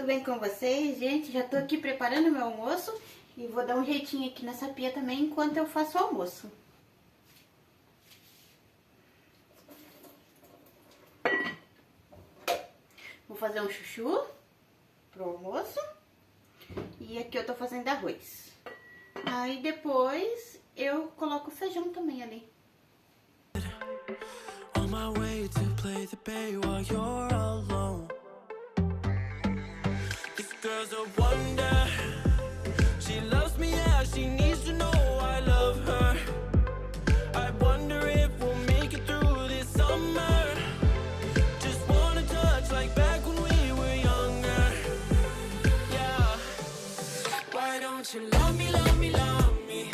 tudo bem com vocês? Gente, já tô aqui preparando meu almoço e vou dar um jeitinho aqui nessa pia também enquanto eu faço o almoço. Vou fazer um chuchu pro almoço e aqui eu tô fazendo arroz. Aí depois eu coloco o feijão também ali. On my way to play the bay while you're alone. This girl's a wonder. She loves me, yeah, she needs to know I love her. I wonder if we'll make it through this summer. Just wanna touch like back when we were younger. Yeah. Why don't you love me, love me, love me?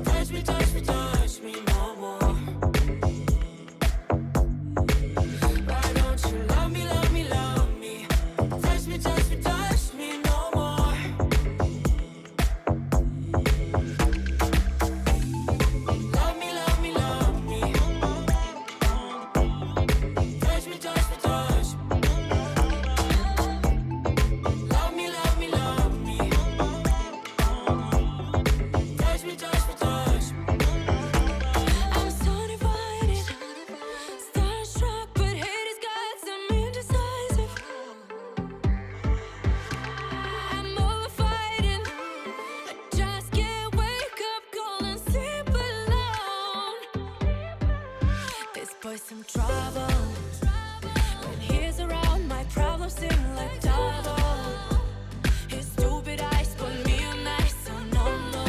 Touch me, touch me, touch me no more. Some trouble. When he's around, my problems seem like double. His stupid eyes put me on ice, so no, no.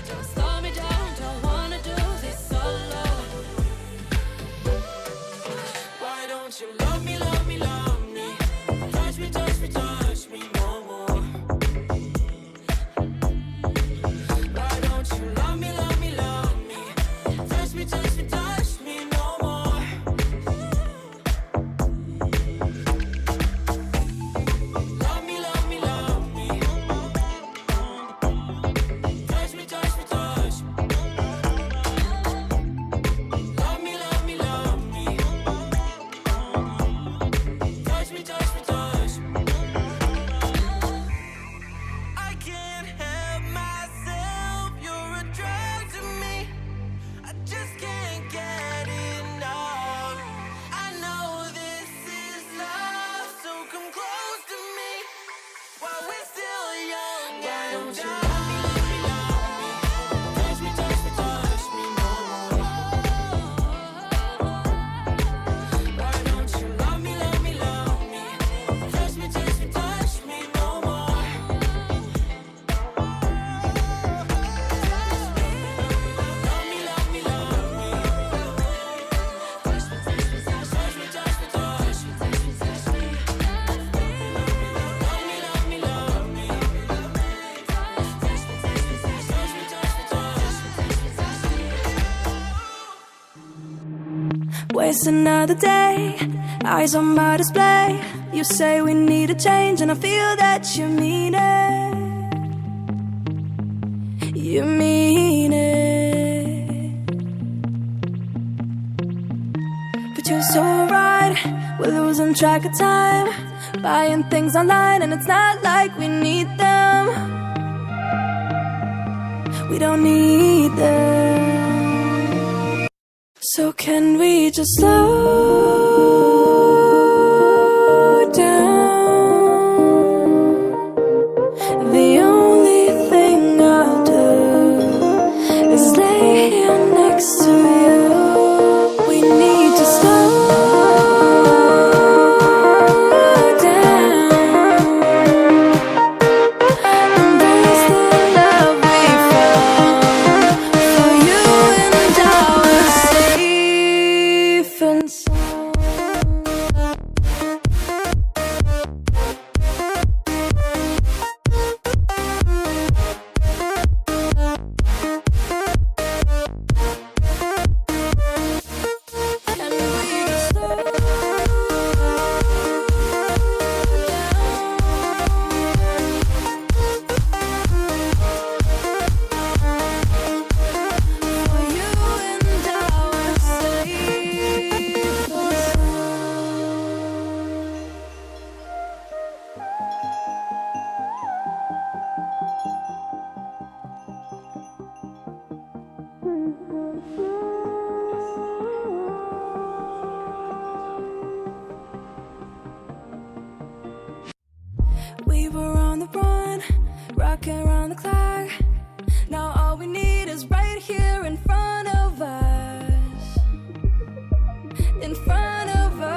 Don't slow me down, don't wanna do this solo. Why don't you love me, love me, love me? Touch me, touch me, touch me no more. Why don't you love me, love me, love me? Touch me, touch me, touch me. Waste another day, eyes on my display. You say we need a change and I feel that you mean it. You mean it. But you're so right, we're losing track of time. Buying things online and it's not like we need them. We don't need them. So can we just slow down? The only thing I'll do is lay here next to you. We need to slow down. Embrace the love we found for you and I. Safe and sound. the clock. Now all we need is right here in front of us. In front of us.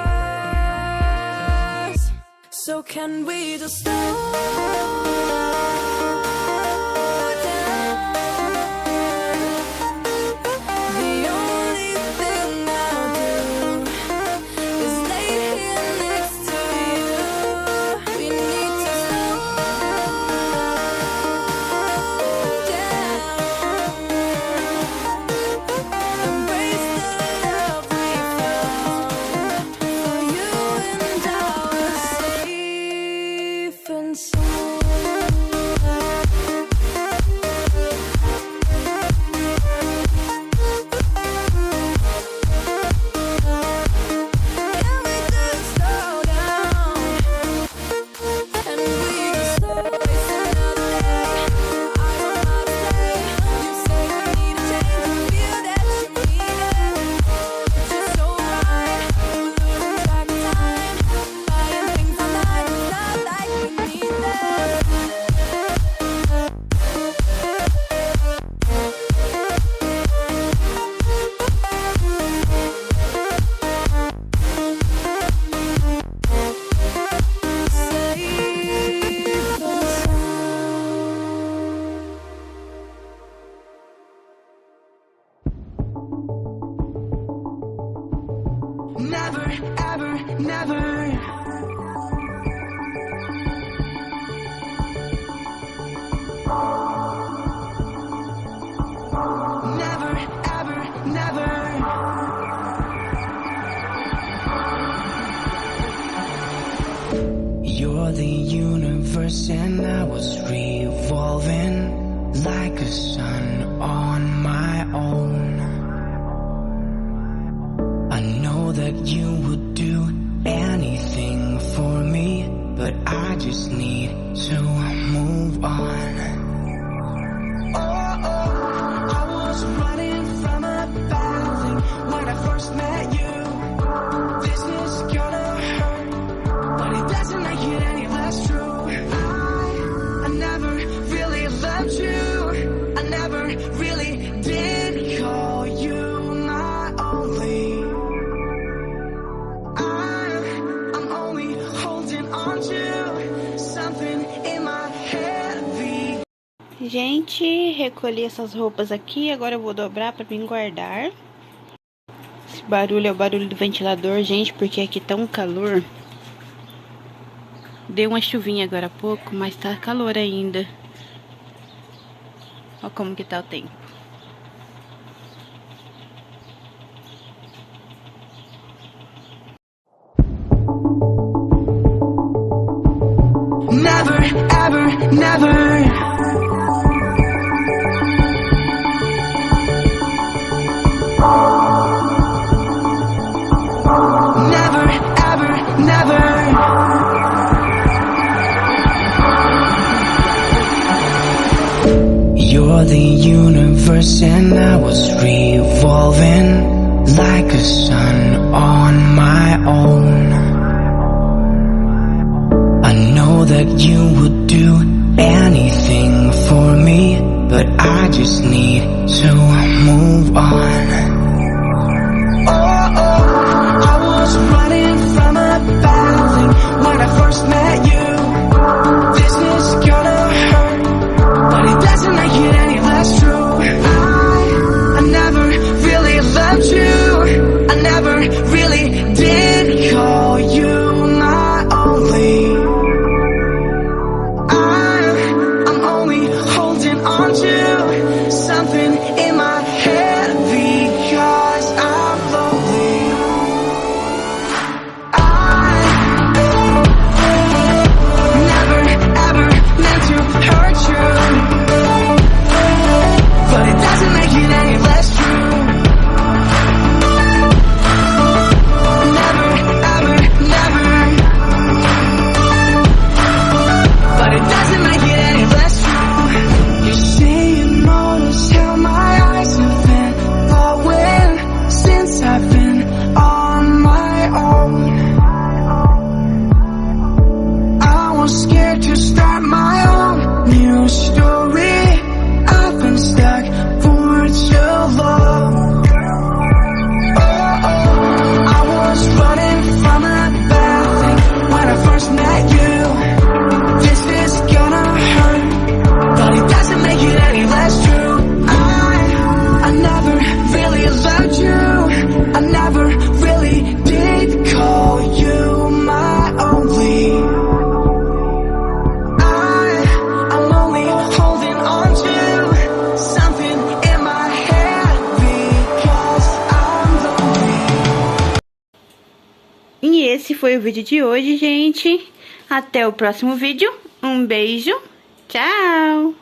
So can we just slow down? The only thing I'll do is lay here next to you. We need to slow down. Embrace the love we found. For you and I are safe and sound. Can we just slow down? And we just slow waste another day. I don't know how to say. You say you need a change, you feel that you need it. It's just so right. We're losing track of time. Buying things online, it's not like we need them. Safe and Never, ever, never. Never, ever, never. You're the universe and I was revolving like a sun on my own. I know that you would do anything for me, but I just need to move on. I was running from a bad thing when I first met you. This is gonna hurt, but it doesn't make it any less true. I never really loved you. I never really did call you my only. I'm only holding on to something in my head. Gente, recolhi essas roupas aqui, agora eu vou dobrar pra mim guardar. Esse barulho é o barulho do ventilador, gente, porque aqui tá um calor. Deu uma chuvinha agora há pouco, mas tá calor ainda. Olha como que tá o tempo. Never, ever, never. Never, ever, never. You're the universe and I was revolving like a sun on my own. I know that you would do anything for me, but I just need to move on. I was running from a bad thing when I first met you. This is gonna hurt, but it doesn't make it any less true. I never really loved you. I never really did call you my only. I'm only holding on to something in my head. foi o vídeo de hoje, gente. Até o próximo vídeo. Um beijo. Tchau!